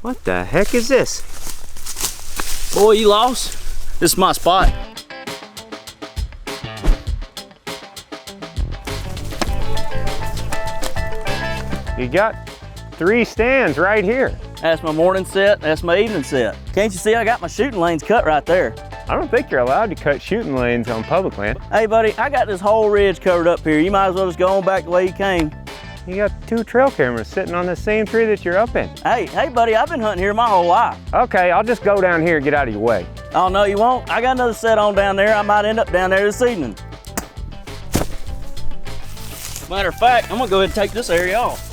What the heck is this? Boy, you lost? This is my spot. You got 3 stands right here. That's my morning set, that's my evening set. Can't you see I got my shooting lanes cut right there? I don't think you're allowed to cut shooting lanes on public land. Hey buddy, I got this whole ridge covered up here. You might as well just go on back the way you came. You got 2 trail cameras sitting on the same tree that you're up in. Hey buddy, I've been hunting here my whole life. Okay, I'll just go down here and get out of your way. Oh no, you won't. I got another set on down there. I might end up down there this evening. Matter of fact, I'm gonna go ahead and take this area off.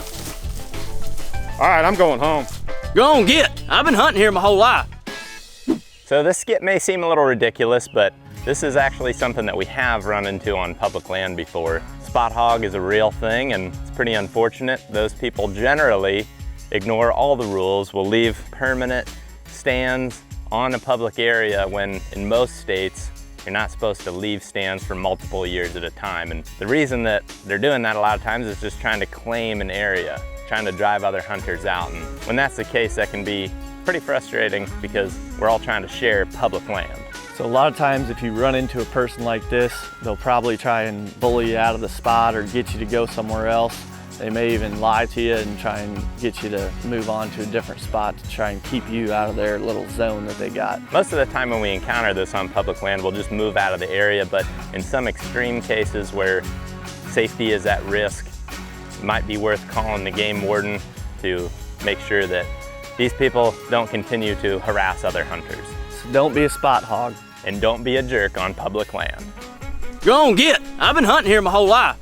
All right, I'm going home. Go on, get. I've been hunting here my whole life. So this skit may seem a little ridiculous, but this is actually something that we have run into on public land before. Spot hog is a real thing, and it's pretty unfortunate. Those people generally ignore all the rules, will leave permanent stands on a public area when in most states, you're not supposed to leave stands for multiple years at a time. And the reason that they're doing that a lot of times is just trying to claim an area, trying to drive other hunters out. And when that's the case, that can be pretty frustrating because we're all trying to share public land. So a lot of times if you run into a person like this, they'll probably try and bully you out of the spot or get you to go somewhere else. They may even lie to you and try and get you to move on to a different spot to try and keep you out of their little zone that they got. Most of the time when we encounter this on public land, we'll just move out of the area, but in some extreme cases where safety is at risk, it might be worth calling the game warden to make sure that these people don't continue to harass other hunters. So don't be a spot hog. And don't be a jerk on public land. Go on, get. I've been hunting here my whole life.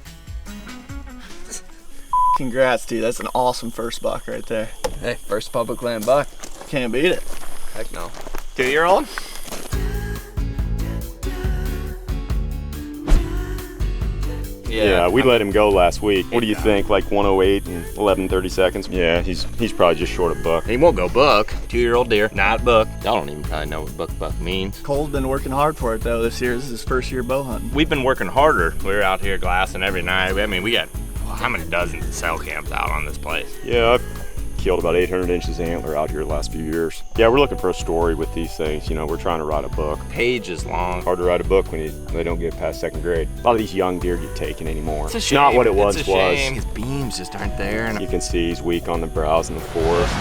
Congrats, dude. That's an awesome first buck right there. Hey, first public land buck. Can't beat it. Heck no. 2-year-old? Yeah, we let him go last week. What do you think, like 108 and 11:30 seconds? Yeah, he's probably just short of buck. He won't go buck. 2-year-old deer, not buck. Y'all don't even probably know what buck means. Cole's been working hard for it though this year. This is his first year bow hunting. We've been working harder. We're out here glassing every night. I mean, we got how many dozens of cell camps out on this place? Yeah, I've killed about 800 inches of antler out here the last few years. Yeah, we're looking for a story with these things. You know, we're trying to ride a book. Pages long. Hard to ride a book when they don't get past 2nd grade. A lot of these young deer get taken anymore. It's a shame. Not what it once It's a was. shame. His beams just aren't there. And You can see he's weak on the brows and the forest.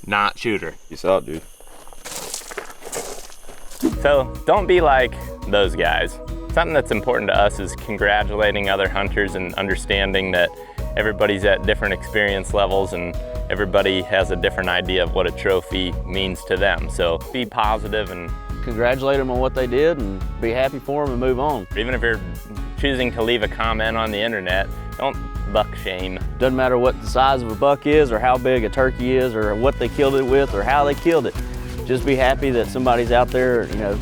Not shooter. Peace out, dude. So don't be like those guys. Something that's important to us is congratulating other hunters and understanding that everybody's at different experience levels and everybody has a different idea of what a trophy means to them. So be positive and Congratulate them on what they did and be happy for them and move on. even if you're choosing to leave a comment on the internet, don't buck shame. Doesn't matter what the size of a buck is or how big a turkey is or what they killed it with or how they killed it. Just be happy that somebody's out there, you know,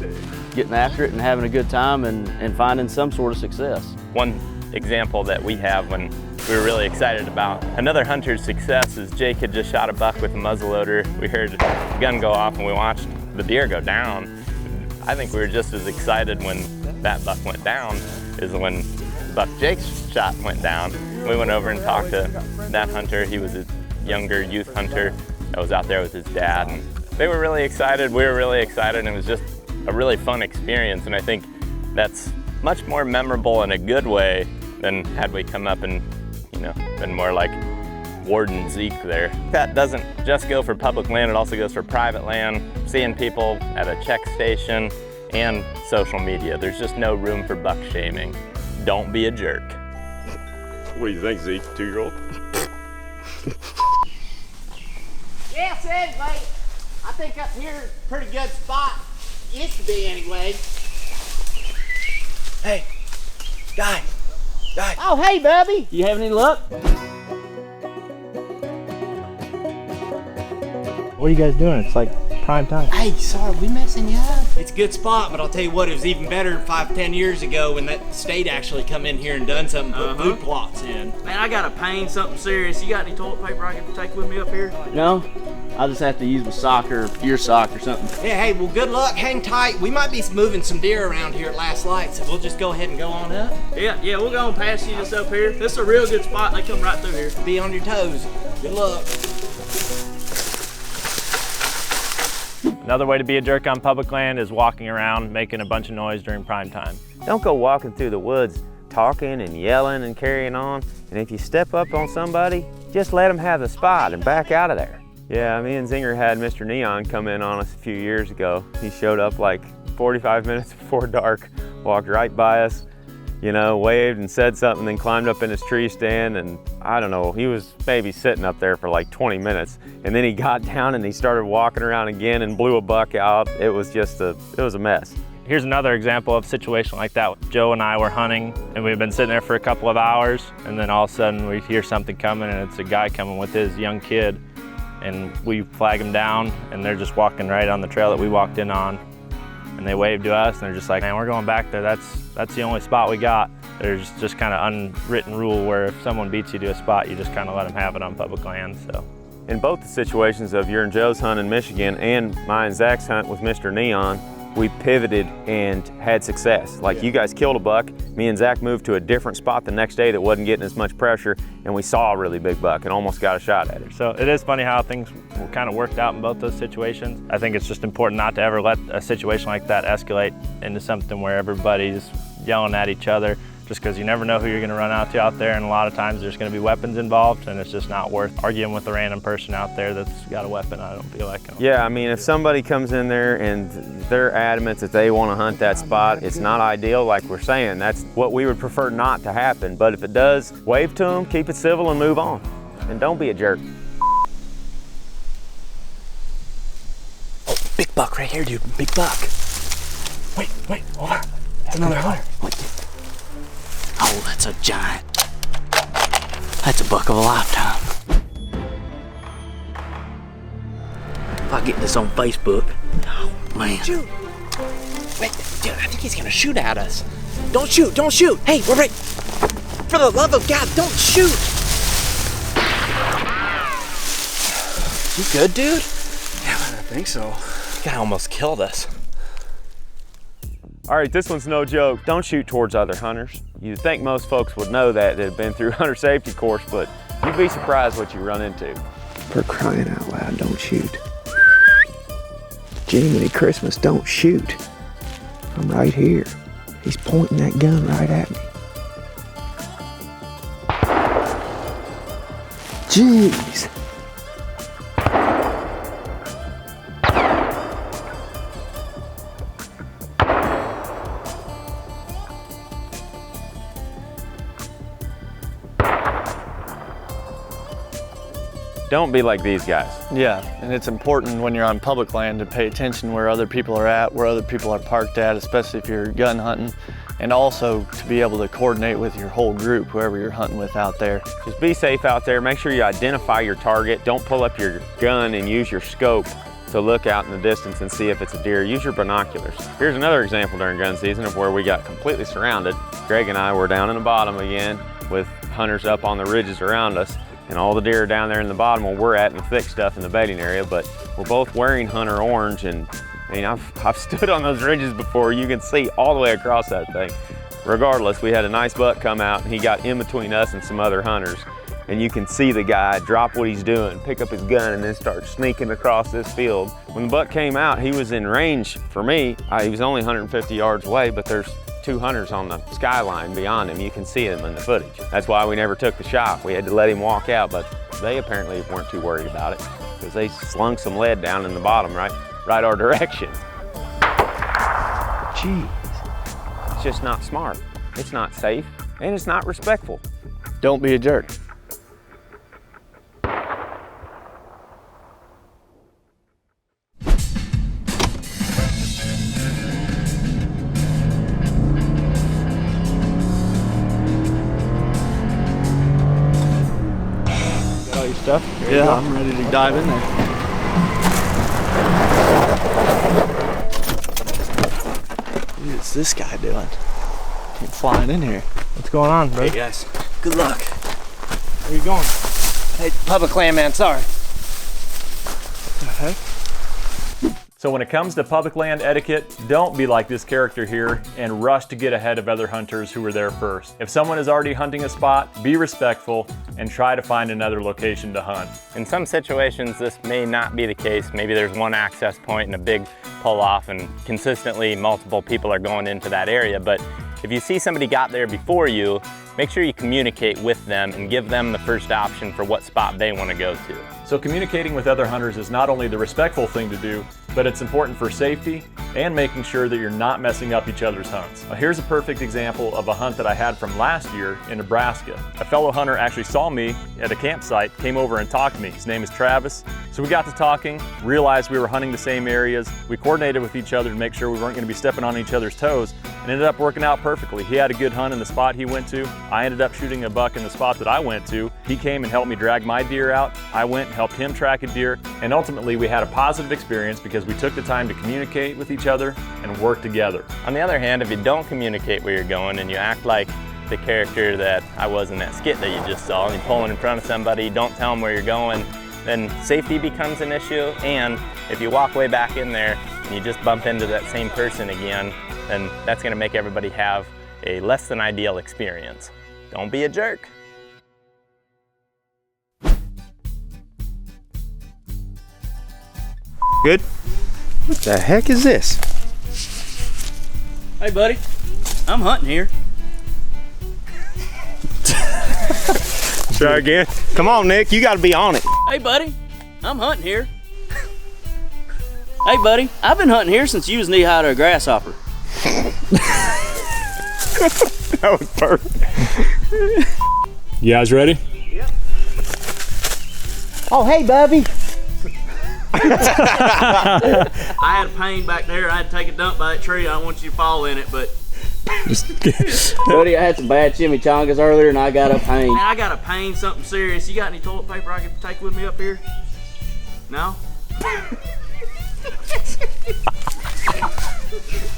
getting after it and having a good time and finding some sort of success. One example that we have when we were really excited about another hunter's success is Jake had just shot a buck with a muzzleloader. We heard the gun go off and we watched the deer go down. I think we were just as excited when that buck went down as when buck Jake's shot went down. We went over and talked to that hunter. He was a younger youth hunter that was out there with his dad. And they were really excited, we were really excited, and it was just a really fun experience. And I think that's much more memorable in a good way than had we come up and, you know, been more like Warden Zeke there. That doesn't just go for public land, it also goes for private land, seeing people at a check station, and social media. There's just no room for buck shaming. Don't be a jerk. What do you think, Zeke, 2-year-old? Yeah, said, mate. I think up here is a pretty good spot. Used to be anyway. hey, guy. Oh, hey, Bubby. You have any luck? What are you guys doing? It's like prime time. Hey, sorry, we messing you up? It's a good spot, but I'll tell you what, it was even better 5-10 years ago when that state actually come in here and done something, put food plots in. Man, I got a pain, something serious. You got any toilet paper I can take with me up here? No? I'll just have to use my sock or your sock or something. Yeah, hey, well, good luck, hang tight. We might be moving some deer around here at last light, so we'll just go ahead and go on up. Yeah, we'll go and pass you just up here. This is a real good spot. They come right through here. Be on your toes. Good luck. Another way to be a jerk on public land is walking around making a bunch of noise during prime time. Don't go walking through the woods talking and yelling and carrying on. And if you step up on somebody, just let them have the spot and back out of there. Yeah, me and Zinger had Mr. Neon come in on us a few years ago. He showed up like 45 minutes before dark, walked right by us, you know, waved and said something, then climbed up in his tree stand, and I don't know, he was maybe sitting up there for like 20 minutes. And then he got down and he started walking around again and blew a buck out. It was just it was a mess. Here's another example of a situation like that. Joe and I were hunting and we've been sitting there for a couple of hours, and then all of a sudden we hear something coming, and it's a guy coming with his young kid, and we flag him down, and they're just walking right on the trail that we walked in on. And they waved to us, and they're just like, man, we're going back there. That's the only spot we got. There's just kind of unwritten rule where if someone beats you to a spot, you just kind of let them have it on public land. So, in both the situations of your and Joe's hunt in Michigan and my and Zach's hunt with Mr. Neon, we pivoted and had success. Like, you guys killed a buck, me and Zach moved to a different spot the next day that wasn't getting as much pressure, and we saw a really big buck and almost got a shot at it. So it is funny how things kind of worked out in both those situations. I think it's just important not to ever let a situation like that escalate into something where everybody's yelling at each other, just because you never know who you're going to run out there, and a lot of times there's going to be weapons involved, and it's just not worth arguing with a random person out there that's got a weapon. I don't feel like it. Yeah, I mean, if somebody comes in there and they're adamant that they want to hunt that spot, it's not ideal, like we're saying. That's what we would prefer not to happen. But if it does, wave to them, keep it civil, and move on. And don't be a jerk. Oh, big buck right here, dude. Big buck. Wait, hold on. That's another hunter. Oh, that's a giant. That's a buck of a lifetime. If I get this on Facebook, oh man. Shoot. Wait, dude, I think he's gonna shoot at us. Don't shoot, don't shoot. Hey, we're right. For the love of God, don't shoot. You good, dude? Yeah, I think so. Guy almost killed us. All right, this one's no joke. Don't shoot towards other hunters. You'd think most folks would know that have been through hunter safety course, but you'd be surprised what you run into. For crying out loud, don't shoot. Jiminy Christmas, don't shoot. I'm right here. He's pointing that gun right at me. Jeez. Don't be like these guys. Yeah, and it's important when you're on public land to pay attention where other people are at, where other people are parked at, especially if you're gun hunting, and also to be able to coordinate with your whole group, whoever you're hunting with out there. Just be safe out there. Make sure you identify your target. Don't pull up your gun and use your scope to look out in the distance and see if it's a deer. Use your binoculars. Here's another example during gun season of where we got completely surrounded. Greg and I were down in the bottom again with hunters up on the ridges around us, and all the deer are down there in the bottom where we're at in the thick stuff in the bedding area, but we're both wearing hunter orange, and I mean, I've stood on those ridges before. You can see all the way across that thing. Regardless, we had a nice buck come out, and he got in between us and some other hunters, and you can see the guy drop what he's doing, pick up his gun, and then start sneaking across this field. When the buck came out, he was in range for me. He was only 150 yards away, but there's 2 hunters on the skyline beyond him. You can see him in the footage. That's why we never took the shot. We had to let him walk out, but they apparently weren't too worried about it because they slung some lead down in the bottom, right our direction. Jeez. It's just not smart. It's not safe, and it's not respectful. Don't be a jerk. Stuff? Yeah, I'm ready to dive in there. What's this guy doing? He's flying in here. What's going on, bro? Hey guys, good luck. Where you going? Hey, public land, man, sorry. What the heck? So when it comes to public land etiquette, don't be like this character here and rush to get ahead of other hunters who were there first. If someone is already hunting a spot, be respectful and try to find another location to hunt. In some situations, this may not be the case. Maybe there's one access point and a big pull off and consistently multiple people are going into that area. But if you see somebody got there before you, make sure you communicate with them and give them the first option for what spot they want to go to. So communicating with other hunters is not only the respectful thing to do, but it's important for safety and making sure that you're not messing up each other's hunts. Now, here's a perfect example of a hunt that I had from last year in Nebraska. A fellow hunter actually saw me at a campsite, came over and talked to me. His name is Travis. So we got to talking, realized we were hunting the same areas. We coordinated with each other to make sure we weren't going to be stepping on each other's toes, and ended up working out perfectly. He had a good hunt in the spot he went to. I ended up shooting a buck in the spot that I went to. He came and helped me drag my deer out. I went and helped him track a deer, and ultimately we had a positive experience because we took the time to communicate with each other and work together. On the other hand, if you don't communicate where you're going and you act like the character that I was in that skit that you just saw, and you're pulling in front of somebody, don't tell them where you're going, then safety becomes an issue. And if you walk way back in there and you just bump into that same person again, then that's going to make everybody have a less than ideal experience. Don't be a jerk. Good. What the heck is this? Hey, buddy. I'm hunting here. Try again. Come on, Nick. You got to be on it. Hey, buddy. I'm hunting here. Hey, buddy. I've been hunting here since you was knee-high to a grasshopper. That was perfect. You guys ready? Yep. Oh, hey, Bubby. I had a pain back there. I had to take a dump by that tree. I don't want you to fall in it, but... Buddy, I had some bad chimichangas earlier and I got a pain. Man, I got a pain, something serious. You got any toilet paper I can take with me up here? No?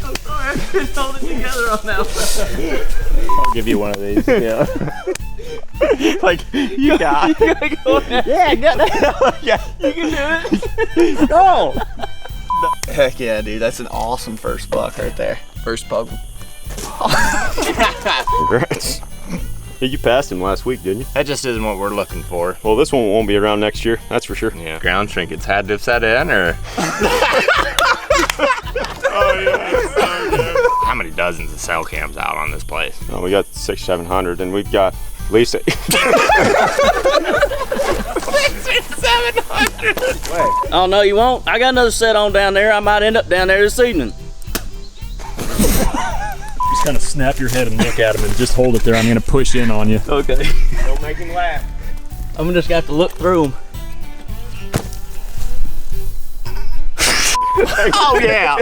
I'm sorry, I couldn't hold it together on that one. I'll give you one of these. Yeah. Like, you got it. You gotta go now. Yeah, I got that. Yeah. You can do it. Oh. Heck yeah, dude. That's an awesome first buck right there. First buck. Congrats. Yeah, you passed him last week, didn't you? That just isn't what we're looking for. Well, this one won't be around next year, that's for sure. Yeah. Ground trinkets had to have set in, or? Oh, yeah. How many dozens of cell cams out on this place? Oh, we got 600-700, and we've got at least 600-700. Oh, no, you won't. I got another set on down there. I might end up down there this evening. Just kind of snap your head and look at him and just hold it there. I'm going to push in on you. Okay. Don't make him laugh. I'm just gonna have to look through them. Oh yeah,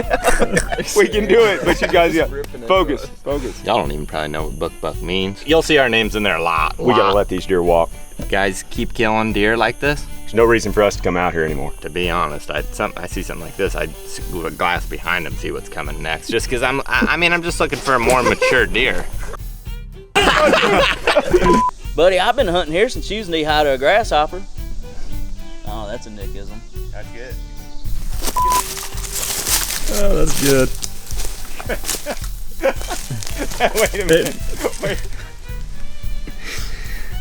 we can do it. But you guys got focus. Y'all don't even probably know what buck means. You'll see our names in there a lot. We gotta let these deer walk. Guys keep killing deer like this. There's no reason for us to come out here anymore. To be honest, I see something like this, I'd scoot a glass behind them, see what's coming next. Just because I'm just looking for a more mature deer. Buddy, I've been hunting here since you was knee-high to a grasshopper. Oh, that's a Nickism. That's good. Oh, that's good. Wait a minute. Wait.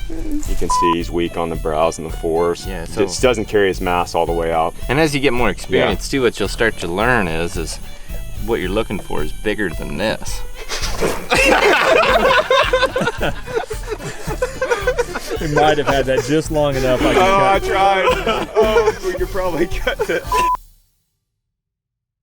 You can see he's weak on the brows and the fores. Yeah, so just doesn't carry his mass all the way out. And as you get more experience too, what you'll start to learn is what you're looking for is bigger than this. We might have had that just long enough. I tried. Oh, we could probably cut it.